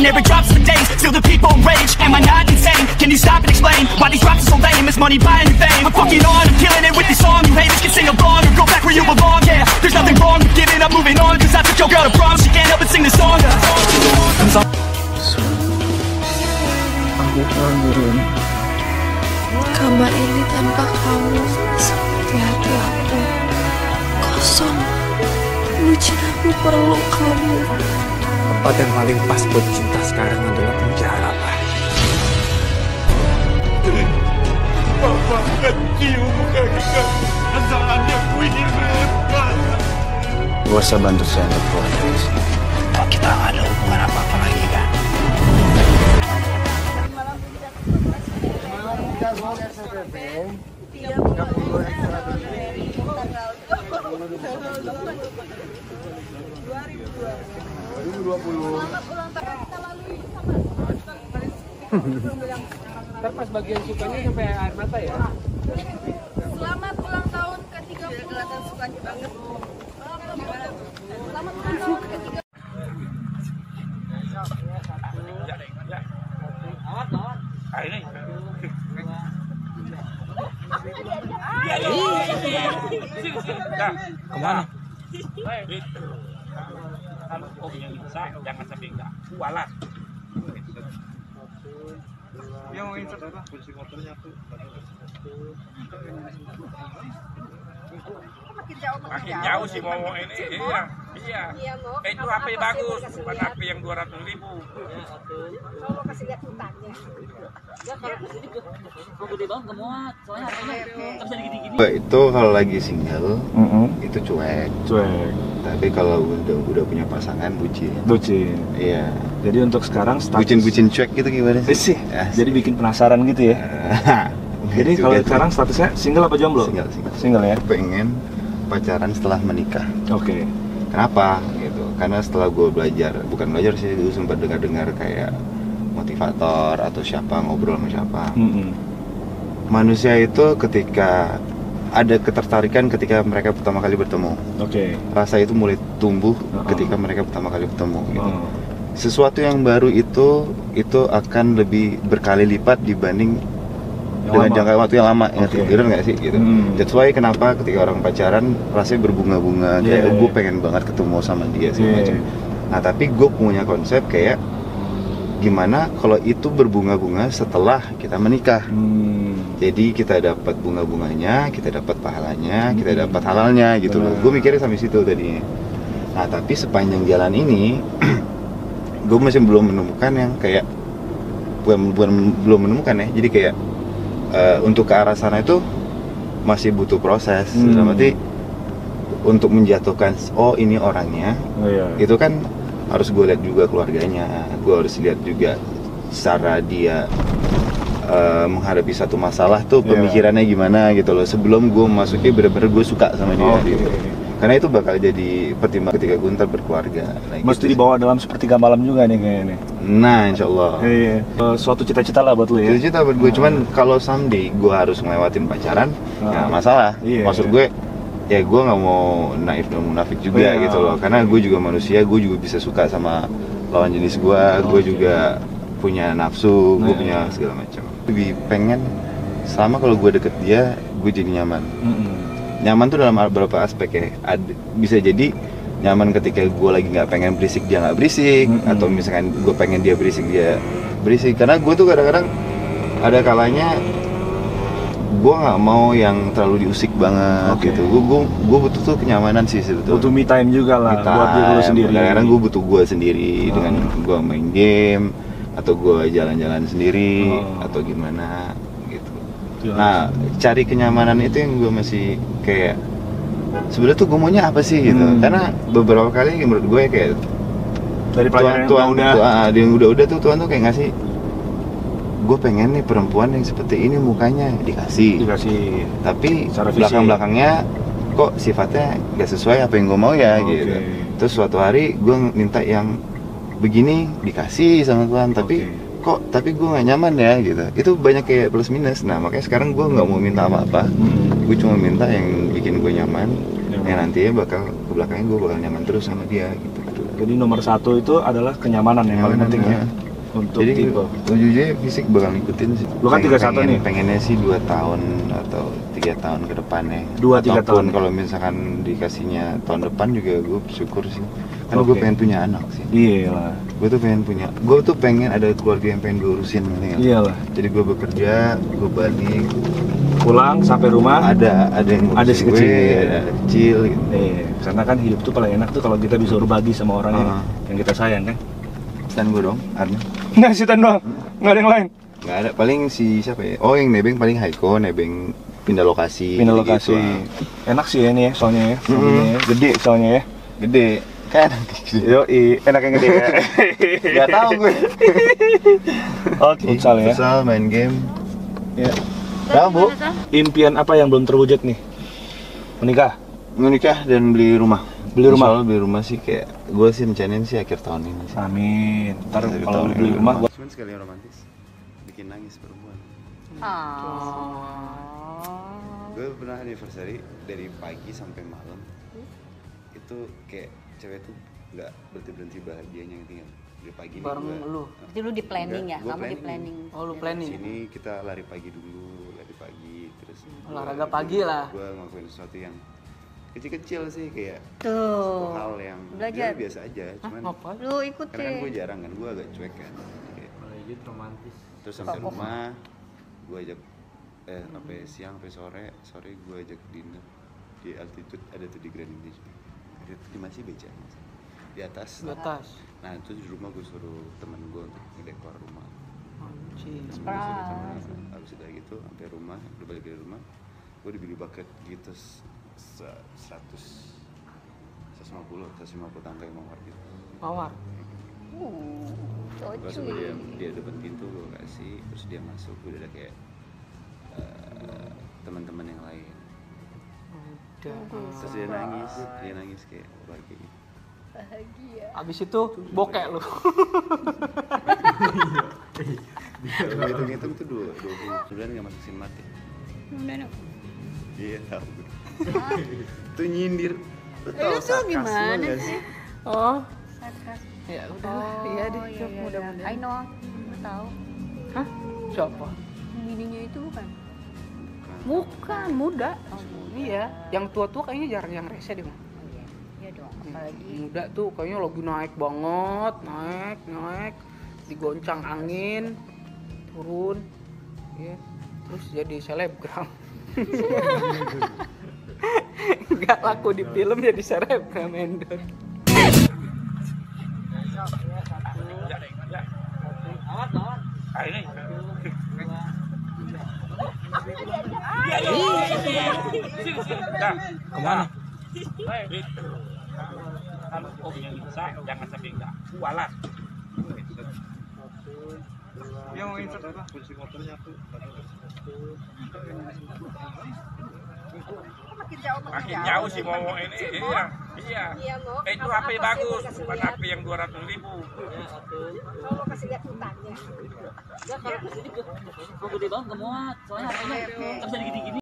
never drops for days. Feel the people rage, am I not insane? Can you stop and explain why these drops are so lame? Is money buying your fame? I'm fucking on, I'm killing it with this song. You haters can sing along or go back where you belong. Yeah, there's nothing wrong with giving up, moving on. Cause I took your girl to prom, she can't help but sing the song. Kamar ini tanpa kamu seperti hati aku kosong. Bucin, aku perlu kamu. Tempat yang paling pas buat cinta sekarang adalah penjara, Pak. Bapak kecil bukan kita. Asalnya aku ini repot. Gua usah bantu saya untuk keluar dari sini. Kalau kita nggak ada hubungan apa-apa lagi kan? Ntar pas bagian sukanya sampai air mata ya. Selamat ulang tahun ke-30. Kelihatan sukanya banget. Selamat ulang tahun ke-30. Kemana? Kalau yang bisa jangan sampai enggak kualat. Yang mau insert apa? Kunci motornya tuh. Makin jauh sih mau ini, iya. Itu HP bagus, bukan HP yang 200.000. Mau kasih lihat hutannya. Itu kalau lagi single itu cuek. Tapi kalau udah punya pasangan bucin. Iya. Jadi untuk sekarang status Bucin cuek gitu gimana sih? Jadi bikin penasaran gitu ya. Jadi kalau sekarang statusnya single apa jomblo? Single ya. Pengen pacaran setelah menikah. Oke. Kenapa gitu? Karena setelah gue bukan belajar sih, dulu sempat dengar kayak motivator atau siapa ngobrol sama siapa. Manusia itu ketika ada ketertarikan ketika mereka pertama kali bertemu. Rasa itu mulai tumbuh ketika mereka pertama kali bertemu gitu. Sesuatu yang baru itu akan lebih berkali lipat dibanding dengan jangka waktu yang lama. Bener nggak sih gitu. That's why kenapa ketika orang pacaran rasanya berbunga-bunga kayak gue pengen banget ketemu sama dia sih macam. Nah tapi gue punya konsep kayak gimana kalau itu berbunga-bunga setelah kita menikah. Jadi kita dapat bunga-bunganya, kita dapat pahalanya, kita dapat halalnya gitu loh. Gue mikirnya sampai situ tadinya. Nah tapi sepanjang jalan ini gue masih belum menemukan yang kayak belum menemukan ya. Jadi kayak untuk ke arah sana itu masih butuh proses. Berarti untuk menjatuhkan ini orangnya, itu kan harus gue lihat juga keluarganya, gue harus lihat juga cara dia menghadapi satu masalah tuh pemikirannya gimana gitu loh. Sebelum gue masuki bener-bener gue suka sama dia gitu. Karena itu bakal jadi pertimbangan ketika gue ntar berkeluarga. Mesti gitu dibawa dalam sepertiga malam juga nih kayaknya. Nah insya Allah. Suatu cita-cita lah buat lu ya. Cita-cita buat gue, cuman kalau someday gue harus ngelewatin pacaran, nggak masalah. Maksud gue, ya gue nggak mau naif dan munafik juga gitu loh. Karena gue juga manusia, gue juga bisa suka sama lawan jenis gue juga punya nafsu, gue punya segala macam. Lebih pengen selama kalau gue deket dia, gue jadi nyaman. Nyaman tuh dalam beberapa aspek ya. Bisa jadi nyaman ketika gue lagi nggak pengen berisik, dia nggak berisik, atau misalkan gue pengen dia berisik. Karena gue tuh kadang-kadang ada kalanya gue nggak mau yang terlalu diusik banget gitu. Gue butuh tuh kenyamanan sih sebetulnya. Butuh me time juga lah buat diri lu sendiri. Kadang-kadang gue butuh gue sendiri dengan gue main game atau gue jalan-jalan sendiri atau gimana gitu. Nah cari kenyamanan itu yang gue masih kayak sebenarnya tuh gue maunya apa sih gitu. Karena beberapa kali menurut gue kayak dari pelajaran yang udah tuh Tuhan tuh kayak ngasih, gue pengen nih perempuan yang seperti ini mukanya, dikasih. Tapi belakang-belakangnya kok sifatnya gak sesuai apa yang gue mau ya gitu. Terus suatu hari gue minta yang begini, dikasih sama Tuhan, tapi gue nggak nyaman ya gitu. Itu banyak kayak plus minus. Nah makanya sekarang gue nggak mau minta apa-apa. Gue cuma minta yang bikin gue nyaman, yang nantinya bakal ke belakangnya gue bakal nyaman terus sama dia gitu. Jadi nomor satu itu adalah kenyamanan yang paling penting ya. Untuk jadi tipe. ujungnya fisik bakal ngikutin sih. Lu kan 31 nih. Pengennya sih 2 tahun atau 3 tahun ke depannya. 2-3 tahun. Kalau misalkan dikasihnya tahun depan juga gue bersyukur sih. Karena gue pengen punya anak sih. Iyalah. Gue tuh pengen ada keluarga yang pengen gue urusin nih. Iyalah. Jadi gue bekerja, gue balik, pulang sampai rumah ada yang ada si kecil, ada kecil gitu. Karena kan hidup tuh paling enak tuh kalau kita bisa berbagi sama orang yang kita sayang kan. Stan gue dong, Arne. Nggak, si Tan doang, nggak ada yang lain. Nggak ada, paling si siapa ya? Oh, yang nebeng paling Haiko, nebeng pindah lokasi. Pindah lokasi. Gitu. Enak sih ya nih ya, soalnya ya. Gede soalnya ya. Gede. Kan Yoi, enak yang gede ya. Gak tahu gue. Oke, futsal ya. Futsal, main game. Ya. Bu, Impian apa yang belum terwujud nih? Menikah dan beli rumah. Beli rumah? Soalnya beli rumah sih kayak gue sih rencanain sih akhir tahun ini sih. Amin. Ntar kalau beli rumah gua cuman sekali yang romantis, bikin nangis perempuan. Gue pernah anniversary dari pagi sampai malam. Itu kayak cewek tuh nggak berhenti bahagianya yang tinggal dari pagi bareng lu. Jadi lu di planning ya? Kamu di planning. Oh, lu planning. Sini kita lari pagi dulu, terus olahraga pagi lah. Gue ngelakuin sesuatu yang kecil-kecil sih kayak Tuh. hal yang Belajar. ya biasa aja, cuman Lu ikutin. karena kan gue jarang kan, gue agak cuek kan. Kayak, romantis. terus sampai rumah gue ajak sampai siang sampai sore gue ajak dinner di altitude, ada tuh di Grand Indonesia. Di masih beca di atas. Nah itu di rumah gue suruh temen gue untuk ngedekor rumah. Terus gue suruh temen, abis udah gitu sampai rumah, udah balik dari rumah, gue dibeli bucket gitu 150 tangkai mawar gitu. Mawar. Terus dia depan pintu gue kasih, terus dia masuk, udah ada kayak teman-teman yang lain. Terus dia nangis kayak bahagia. Abis itu bokek lu. Kalau hitung-hitung tuh 29 nggak masuk Sinmat ya? Iya tahu. Itu nyindir. Lu tuh gimana sih? Oh. Sarkas. Ya udah. Iya deh, mudah-mudahan. I know. Lu tahu. Hah? Siapa? Bininya itu bukan? Bukan, muda. Oh, muda. Iya, yang tua-tua kayaknya jarang yang rese deh, Bang. Iya dong, apalagi Muda tuh kayaknya lagi naik banget, naik, digoncang angin, turun, ya, terus jadi selebgram. Nggak laku di film jadi selebgram endor. Kemana? Kalau punya bisa, jangan sampai enggak kualat. Yang mau insert apa? Kunci motornya tuh. Makin jauh sih mau ini. Iya. Itu HP bagus, bukan HP yang 200.000. kalau kasih lihat hutannya. Gede banget, gak muat. Soalnya HP-nya bisa digini-gini.